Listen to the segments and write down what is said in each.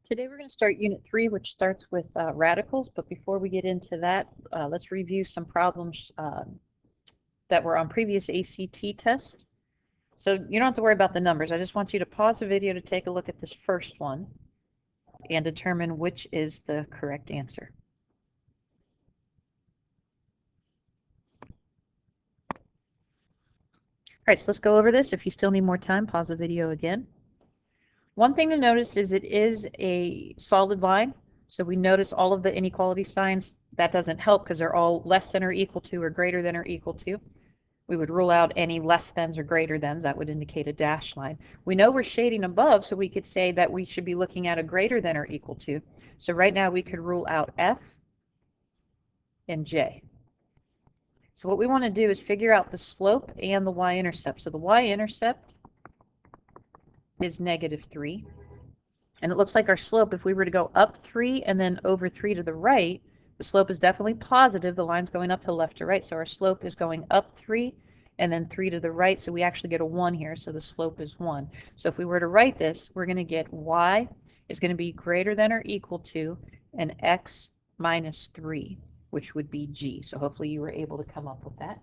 Today we're going to start Unit 3, which starts with radicals, but before we get into that, let's review some problems that were on previous ACT tests. So you don't have to worry about the numbers. I just want you to pause the video to take a look at this first one and determine which is the correct answer. All right, so let's go over this. If you still need more time, pause the video again. One thing to notice is it is a solid line. So we notice all of the inequality signs. That doesn't help because they're all less than or equal to or greater than or equal to. We would rule out any less thans or greater thans. That would indicate a dashed line. We know we're shading above, so we could say that we should be looking at a greater than or equal to. So right now we could rule out F and J. So what we want to do is figure out the slope and the y-intercept. So the y-intercept is -3. And it looks like our slope, if we were to go up 3 and then over 3 to the right, the slope is definitely positive. The line's going uphill left to right, so our slope is going up 3 and then 3 to the right, so we actually get a 1 here, so the slope is 1. So if we were to write this, we're going to get y is going to be greater than or equal to an x minus 3, which would be g. So hopefully you were able to come up with that.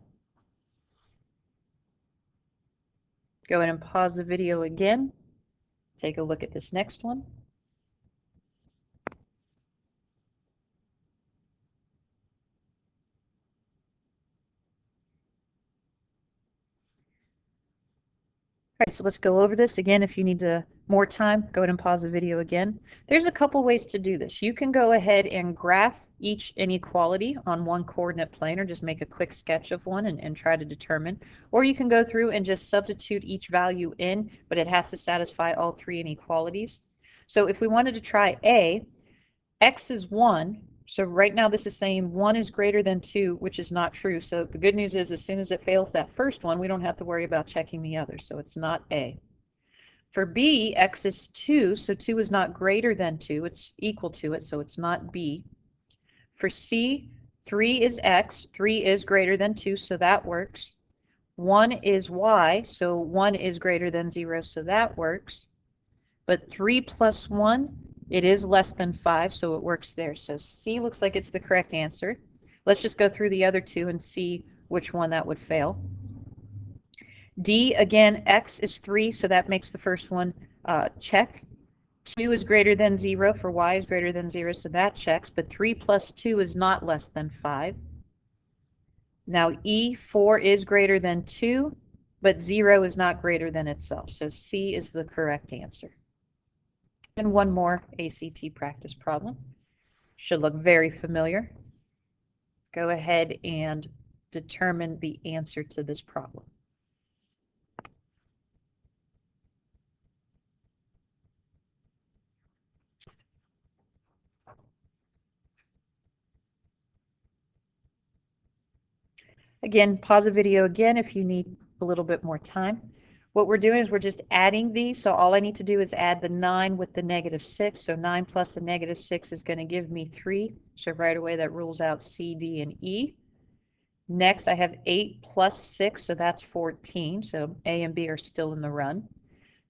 Go ahead and pause the video again. Take a look at this next one. All right, so let's go over this again. If you need more time, go ahead and pause the video again. There's a couple ways to do this. You can go ahead and graph each inequality on one coordinate plane, or just make a quick sketch of one and try to determine. Or you can go through and just substitute each value in, but it has to satisfy all three inequalities. So if we wanted to try A, x is 1. So right now this is saying 1 is greater than 2, which is not true. So the good news is as soon as it fails that first one, we don't have to worry about checking the others. So it's not A. For B, x is 2, so 2 is not greater than 2. It's equal to it, so it's not B. For C, 3 is x. 3 is greater than 2, so that works. 1 is y, so 1 is greater than 0, so that works. But 3 plus 1, it is less than 5, so it works there. So C looks like it's the correct answer. Let's just go through the other two and see which one that would fail. D, again, x is 3, so that makes the first one check. 2 is greater than 0 for y is greater than 0, so that checks. But 3 plus 2 is not less than 5. Now E, 4 is greater than 2, but 0 is not greater than itself. So C is the correct answer. And one more ACT practice problem. Should look very familiar. Go ahead and determine the answer to this problem. Again, pause the video again if you need a little bit more time. What we're doing is we're just adding these, so all I need to do is add the 9 with the -6. So 9 plus the -6 is going to give me 3. So right away that rules out C, D, and E. Next I have 8 plus 6, so that's 14. So A and B are still in the run.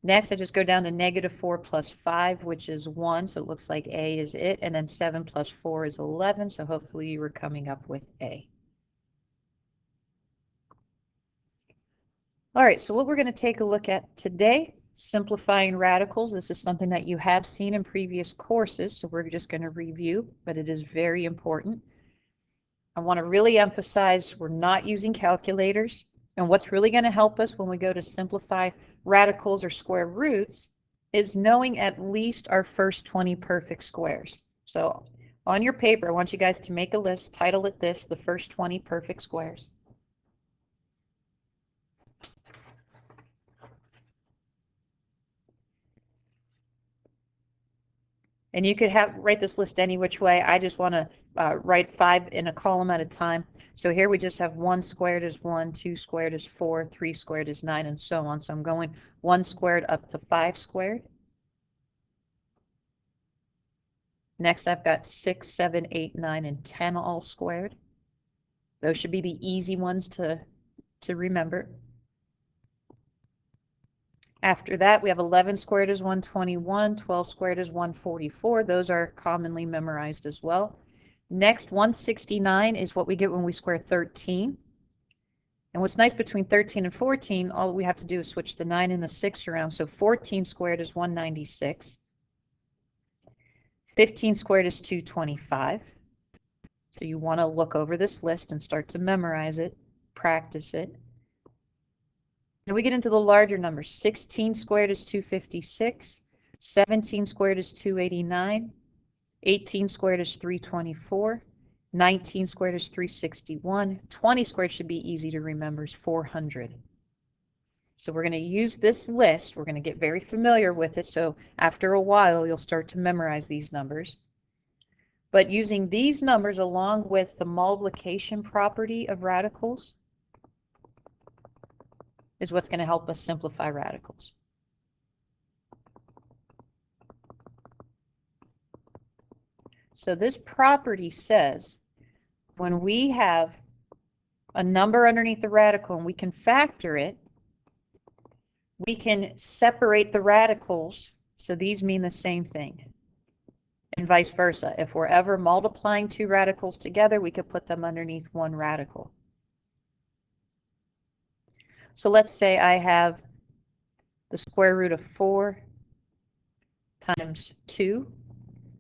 Next I just go down to -4 plus 5, which is 1. So it looks like A is it. And then 7 plus 4 is 11. So hopefully you were coming up with A. All right, so what we're going to take a look at today, simplifying radicals. This is something that you have seen in previous courses, so we're just going to review, but it is very important. I want to really emphasize we're not using calculators, and what's really going to help us when we go to simplify radicals or square roots is knowing at least our first 20 perfect squares. So on your paper, I want you guys to make a list, title it this, the first 20 perfect squares. And you could write this list any which way. I just want to write 5 in a column at a time. So here we just have 1 squared is 1, 2 squared is 4, 3 squared is 9, and so on. So I'm going 1 squared up to 5 squared. Next I've got 6, 7, 8, 9, and 10 all squared. Those should be the easy ones to remember. After that, we have 11 squared is 121, 12 squared is 144. Those are commonly memorized as well. Next, 169 is what we get when we square 13. And what's nice between 13 and 14, all we have to do is switch the 9 and the 6 around. So 14 squared is 196. 15 squared is 225. So you want to look over this list and start to memorize it, practice it. Then we get into the larger numbers. 16 squared is 256. 17 squared is 289. 18 squared is 324. 19 squared is 361. 20 squared should be easy to remember, is 400. So we're going to use this list. We're going to get very familiar with it. So after a while, you'll start to memorize these numbers. But using these numbers along with the multiplication property of radicals is what's going to help us simplify radicals. So this property says when we have a number underneath the radical and we can factor it, we can separate the radicals so these mean the same thing. And vice versa. If we're ever multiplying two radicals together, we could put them underneath one radical. So let's say I have the square root of 4 times 2.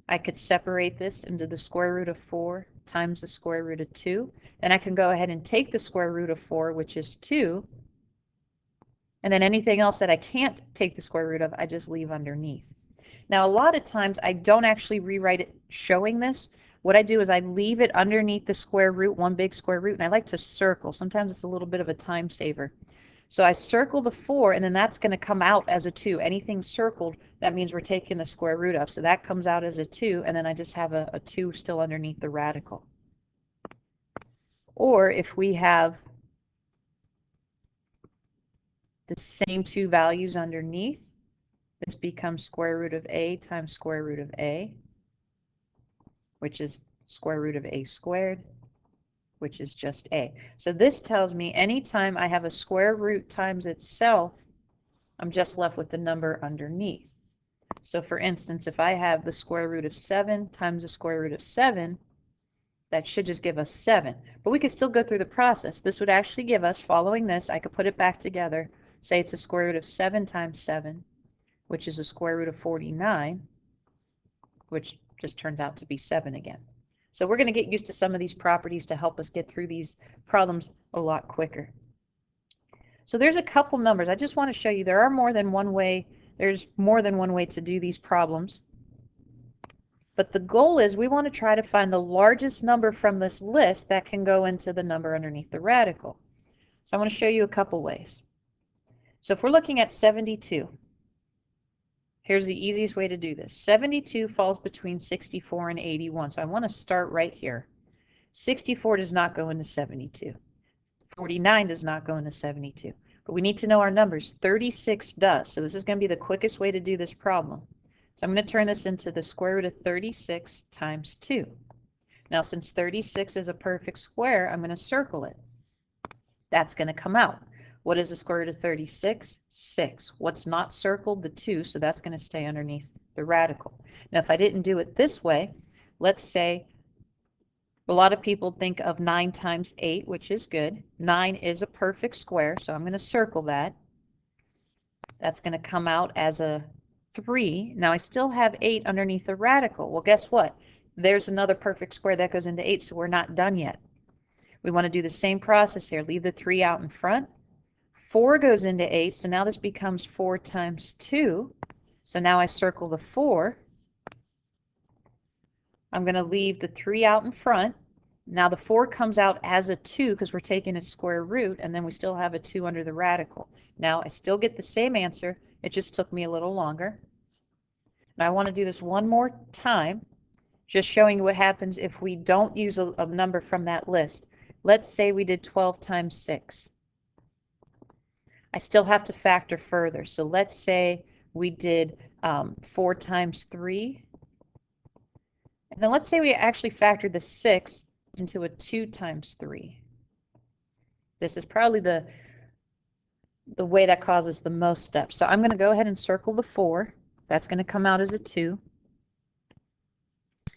I could separate this into the square root of 4 times the square root of 2. Then I can go ahead and take the square root of 4, which is 2. And then anything else that I can't take the square root of, I just leave underneath. Now, a lot of times I don't actually rewrite it showing this. What I do is I leave it underneath the square root, one big square root, and I like to circle. Sometimes it's a little bit of a time saver. So I circle the 4, and then that's going to come out as a 2. Anything circled, that means we're taking the square root of. So that comes out as a 2, and then I just have a 2 still underneath the radical. Or if we have the same two values underneath, this becomes square root of a times square root of a, which is square root of a squared, which is just a. So this tells me anytime I have a square root times itself, I'm just left with the number underneath. So for instance, if I have the square root of 7 times the square root of 7, that should just give us 7. But we could still go through the process. This would actually give us, following this, I could put it back together, say it's the square root of 7 times 7, which is the square root of 49, which just turns out to be 7 again. So we're going to get used to some of these properties to help us get through these problems a lot quicker. So there's a couple numbers. I just want to show you there are more than one way. There's more than one way to do these problems. But the goal is we want to try to find the largest number from this list that can go into the number underneath the radical. So I want to show you a couple ways. So if we're looking at 72, here's the easiest way to do this. 72 falls between 64 and 81. So I want to start right here. 64 does not go into 72. 49 does not go into 72. But we need to know our numbers. 36 does. So this is going to be the quickest way to do this problem. So I'm going to turn this into the square root of 36 times 2. Now since 36 is a perfect square, I'm going to circle it. That's going to come out. What is the square root of 36? 6. What's not circled? The 2, so that's going to stay underneath the radical. Now if I didn't do it this way, let's say a lot of people think of 9 times 8, which is good. 9 is a perfect square, so I'm going to circle that. That's going to come out as a 3. Now I still have 8 underneath the radical. Well, guess what? There's another perfect square that goes into 8, so we're not done yet. We want to do the same process here. Leave the 3 out in front. 4 goes into 8, so now this becomes 4 times 2. So now I circle the 4. I'm going to leave the 3 out in front. Now the 4 comes out as a 2 because we're taking its square root, and then we still have a 2 under the radical. Now I still get the same answer. It just took me a little longer. Now I want to do this one more time, just showing you what happens if we don't use a number from that list. Let's say we did 12 times 6. I still have to factor further. So let's say we did 4 times 3. And then let's say we actually factored the 6 into a 2 times 3. This is probably the the way that causes the most steps. So I'm going to go ahead and circle the 4. That's going to come out as a 2.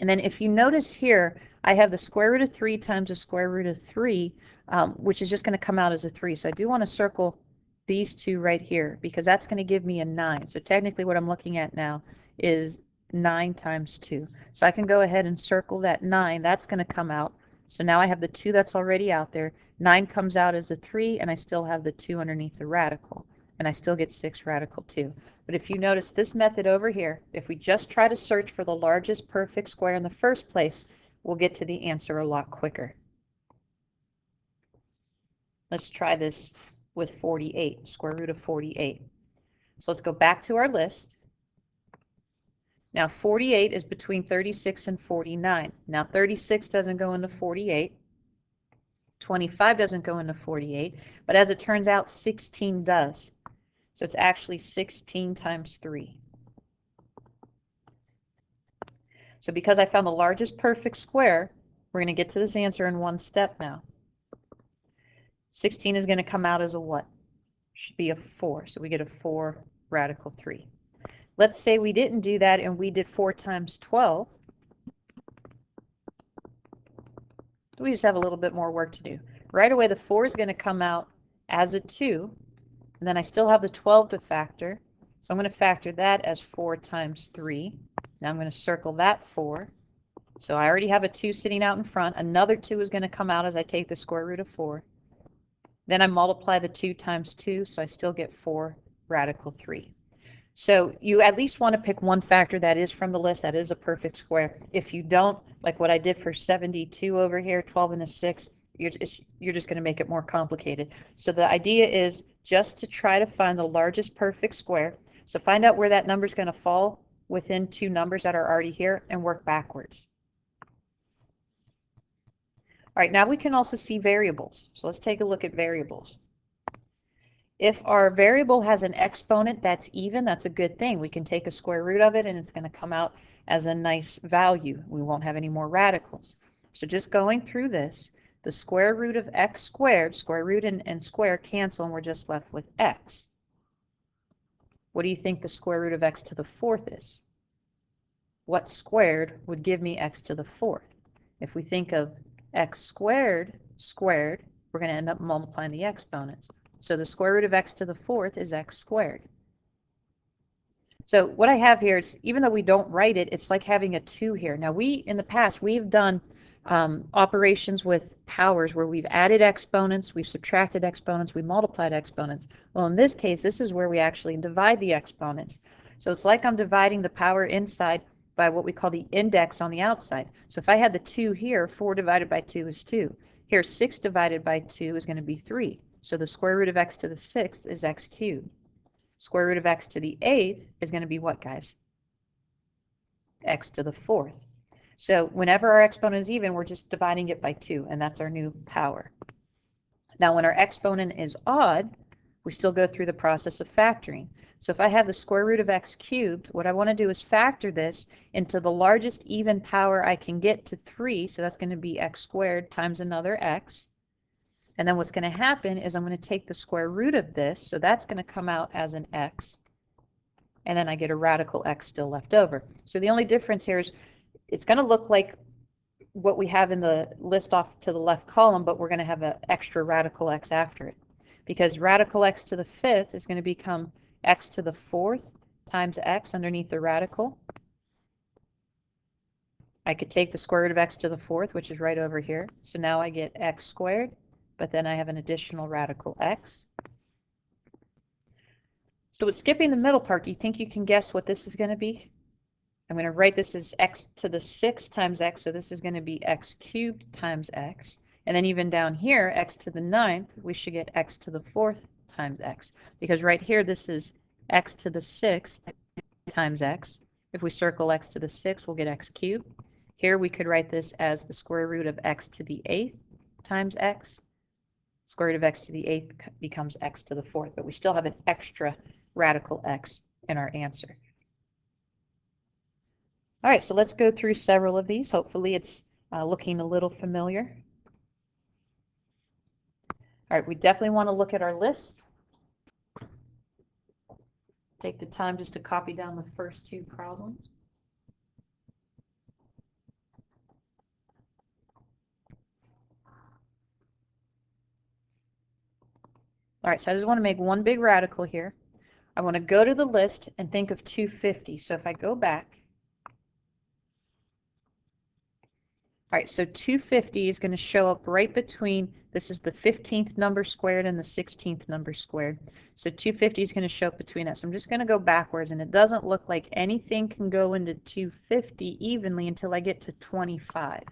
And then if you notice here, I have the square root of 3 times the square root of 3, which is just going to come out as a 3. So I do want to circle these two right here because that's going to give me a 9. So technically what I'm looking at now is 9 times 2. So I can go ahead and circle that 9. That's going to come out. So now I have the 2 that's already out there. 9 comes out as a 3, and I still have the 2 underneath the radical. And I still get 6 radical 2. But if you notice this method over here, if we just try to search for the largest perfect square in the first place, we'll get to the answer a lot quicker. Let's try this with 48, square root of 48. So let's go back to our list. Now 48 is between 36 and 49. Now 36 doesn't go into 48. 25 doesn't go into 48. But as it turns out, 16 does. So it's actually 16 times 3. So because I found the largest perfect square, we're going to get to this answer in one step now. 16 is going to come out as a what? Should be a 4. So we get a 4 radical 3. Let's say we didn't do that and we did 4 times 12. We just have a little bit more work to do. Right away, the 4 is going to come out as a 2. And then I still have the 12 to factor. So I'm going to factor that as 4 times 3. Now I'm going to circle that 4. So I already have a 2 sitting out in front. Another 2 is going to come out as I take the square root of 4. Then I multiply the 2 times 2, so I still get 4 radical 3. So you at least want to pick one factor that is from the list, that is a perfect square. If you don't, like what I did for 72 over here, 12 and a 6, you're just going to make it more complicated. So the idea is just to try to find the largest perfect square. So find out where that number is going to fall within two numbers that are already here and work backwards. All right, now we can also see variables. So let's take a look at variables. If our variable has an exponent that's even, that's a good thing. We can take a square root of it and it's going to come out as a nice value. We won't have any more radicals. So just going through this, the square root of x squared, square root and square cancel, and we're just left with x. What do you think the square root of x to the fourth is? What squared would give me x to the fourth? If we think of x squared squared, we're going to end up multiplying the exponents. So the square root of x to the fourth is x squared. So what I have here is, even though we don't write it, it's like having a 2 here. Now in the past, we've done operations with powers where we've added exponents, we've subtracted exponents, we multiplied exponents. Well, in this case, this is where we actually divide the exponents. So it's like I'm dividing the power inside by what we call the index on the outside. So if I had the 2 here, 4 divided by 2 is 2. Here, 6 divided by 2 is going to be 3. So the square root of x to the 6th is x cubed. Square root of x to the 8th is going to be what, guys? X to the 4th. So whenever our exponent is even, we're just dividing it by 2, and that's our new power. Now when our exponent is odd, we still go through the process of factoring. So if I have the square root of x cubed, what I want to do is factor this into the largest even power I can get to 3, so that's going to be x squared times another x. And then what's going to happen is I'm going to take the square root of this, so that's going to come out as an x, and then I get a radical x still left over. So the only difference here is it's going to look like what we have in the list off to the left column, but we're going to have an extra radical x after it, because radical x to the 5th is going to become x to the 4th times x underneath the radical. I could take the square root of x to the 4th, which is right over here. So now I get x squared, but then I have an additional radical x. So with skipping the middle part, do you think you can guess what this is going to be? I'm going to write this as x to the 6th times x, so this is going to be x cubed times x. And then even down here, x to the 9th, we should get x to the 4th times x. Because right here, this is x to the 6th times x. If we circle x to the 6th, we'll get x cubed. Here we could write this as the square root of x to the 8th times x. Square root of x to the 8th becomes x to the 4th, but we still have an extra radical x in our answer. All right, so let's go through several of these. Hopefully it's looking a little familiar. All right, we definitely want to look at our list. Take the time just to copy down the first two problems. All right, so I just want to make one big radical here. I want to go to the list and think of 250. So if I go back, all right, so 250 is going to show up right between, this is the 15th number squared and the 16th number squared. So 250 is going to show up between that. So I'm just going to go backwards, and it doesn't look like anything can go into 250 evenly until I get to 25.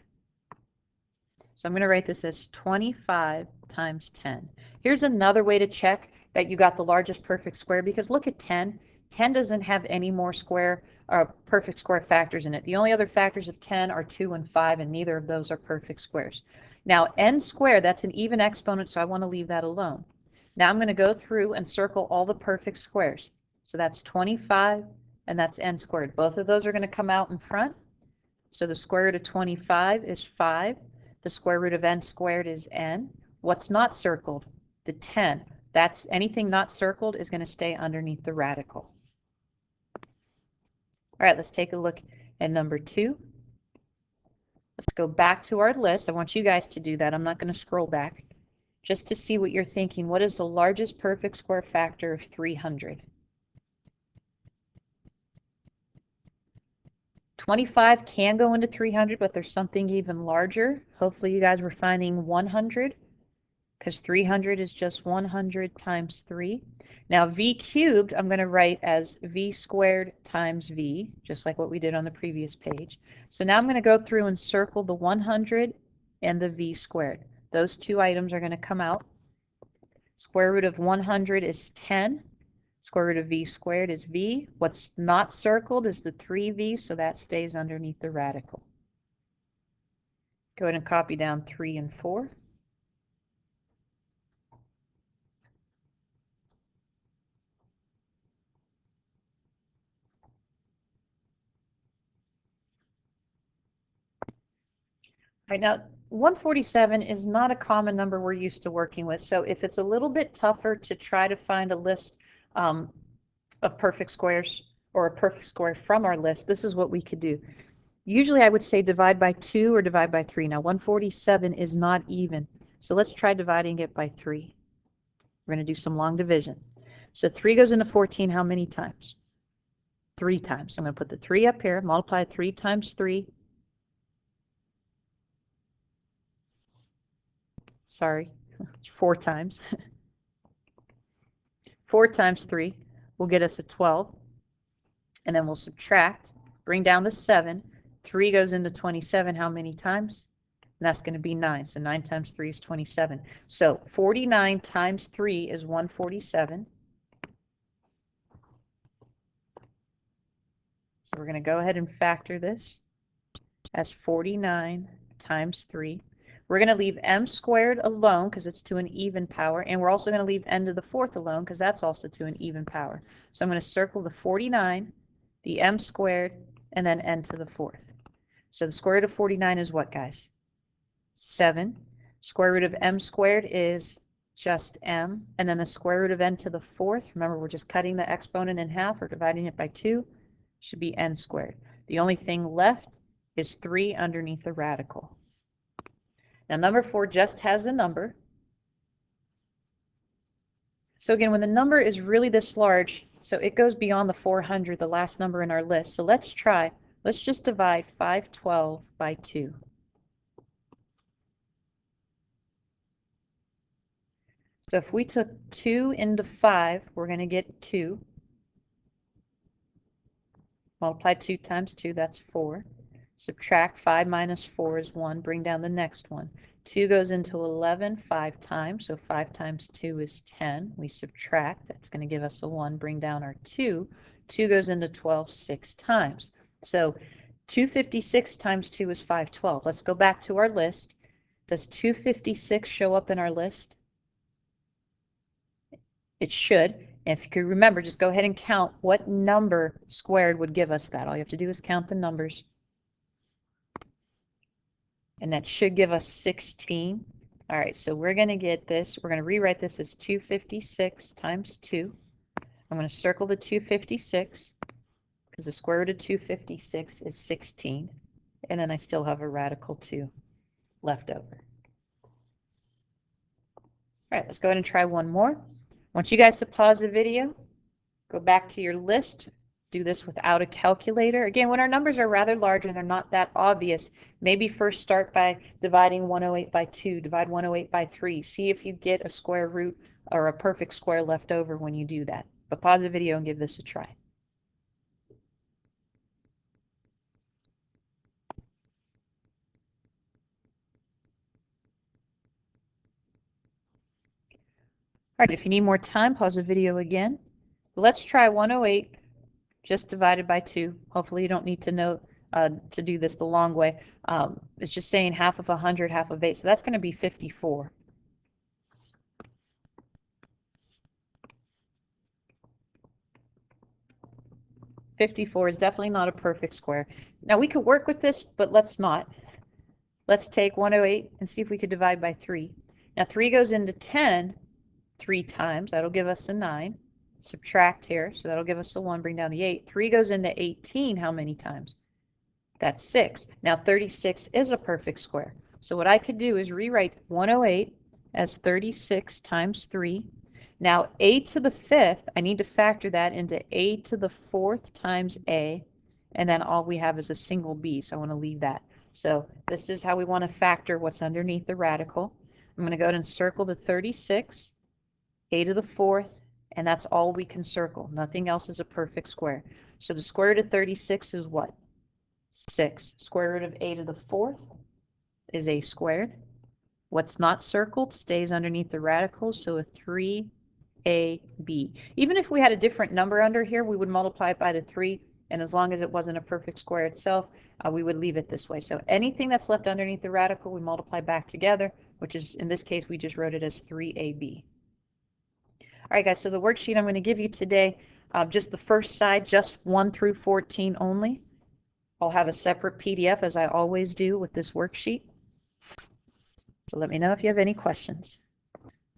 So I'm going to write this as 25 times 10. Here's another way to check that you got the largest perfect square, because look at 10. 10 doesn't have any more square or perfect square factors in it. The only other factors of 10 are 2 and 5, and neither of those are perfect squares. Now, n squared, that's an even exponent, so I want to leave that alone. Now I'm going to go through and circle all the perfect squares. So that's 25, and that's n squared. Both of those are going to come out in front. So the square root of 25 is 5. The square root of n squared is n. What's not circled? The 10. That's anything not circled is going to stay underneath the radical. All right, let's take a look at number 2. Let's go back to our list. I want you guys to do that. I'm not going to scroll back. Just to see what you're thinking. What is the largest perfect square factor of 300? 25 can go into 300, but there's something even larger. Hopefully you guys were finding 100, because 300 is just 100 times 3. Now v cubed I'm going to write as v squared times v, just like what we did on the previous page. So now I'm going to go through and circle the 100 and the v squared. Those two items are going to come out. Square root of 100 is 10. Square root of v squared is v. What's not circled is the 3v, so that stays underneath the radical. Go ahead and copy down 3 and 4. Right, now 147 is not a common number we're used to working with, so if it's a little bit tougher to try to find a list of perfect squares or a perfect square from our list, this is what we could do. Usually I would say divide by 2 or divide by 3. Now 147 is not even, so let's try dividing it by 3. We're going to do some long division. So 3 goes into 14 how many times? 3 times. So I'm going to put the 3 up here, multiply 3 times 3. Sorry, 4 times. 4 times 3 will get us a 12. And then we'll subtract, bring down the 7. 3 goes into 27 how many times? And that's going to be 9. So 9 times 3 is 27. So 49 times 3 is 147. So we're going to go ahead and factor this as 49 times 3. We're going to leave m squared alone because it's to an even power, and we're also going to leave n to the 4th alone because that's also to an even power. So I'm going to circle the 49, the m squared, and then n to the 4th. So the square root of 49 is what, guys? 7. Square root of m squared is just m, and then the square root of n to the 4th, remember we're just cutting the exponent in half or dividing it by 2, should be n squared. The only thing left is 3 underneath the radical. Now number 4 just has a number. So again, when the number is really this large, so it goes beyond the 400, the last number in our list. So let's try. Let's just divide 512 by 2. So if we took 2 into 5, we're going to get 2. Multiply 2 times 2, that's 4. Subtract 5 minus 4 is 1. Bring down the next one. 2 goes into 11 5 times, so 5 times 2 is 10. We subtract, that's going to give us a 1. Bring down our 2. 2 goes into 12 6 times. So 256 times 2 is 512. Let's go back to our list. Does 256 show up in our list? It should. And if you could remember, just go ahead and count what number squared would give us that. All you have to do is count the numbers. And that should give us 16. All right, so we're going to get this. We're going to rewrite this as 256 times 2. I'm I'm going to circle the 256 because the square root of 256 is 16. And then I still have a radical 2 left over. All right, let's go ahead and try one more. I want you guys to pause the video, go back to your list, do this without a calculator. Again, when our numbers are rather large and they're not that obvious, maybe first start by dividing 108 by 2, divide 108 by 3. See if you get a square root or a perfect square left over when you do that. But pause the video and give this a try. All right, if you need more time, pause the video again. Let's try 108 just divided by 2. Hopefully you don't need to know to do this the long way. It's just saying half of 100, half of 8. So that's going to be 54. .54 is definitely not a perfect square. Now we could work with this, but let's not. Let's take 108 and see if we could divide by 3. Now 3 goes into 10 3 times. That'll give us a 9. Subtract here, so that'll give us a 1, bring down the 8. 3 goes into 18 how many times? That's 6. Now 36 is a perfect square. So what I could do is rewrite 108 as 36 times 3. Now a to the 5th, I need to factor that into a to the 4th times a, and then all we have is a single b, so I want to leave that. So this is how we want to factor what's underneath the radical. I'm going to go ahead and circle the 36, a to the 4th, and that's all we can circle. Nothing else is a perfect square. So the square root of 36 is what? 6. Square root of a to the 4th is a squared. What's not circled stays underneath the radicals, so a 3ab. Even if we had a different number under here, we would multiply it by the 3, and as long as it wasn't a perfect square itself, we would leave it this way. So anything that's left underneath the radical, we multiply back together, which is, in this case, we just wrote it as 3ab. All right, guys, so the worksheet I'm going to give you today, just the first side, just 1 through 14 only. I'll have a separate PDF, as I always do with this worksheet. So let me know if you have any questions.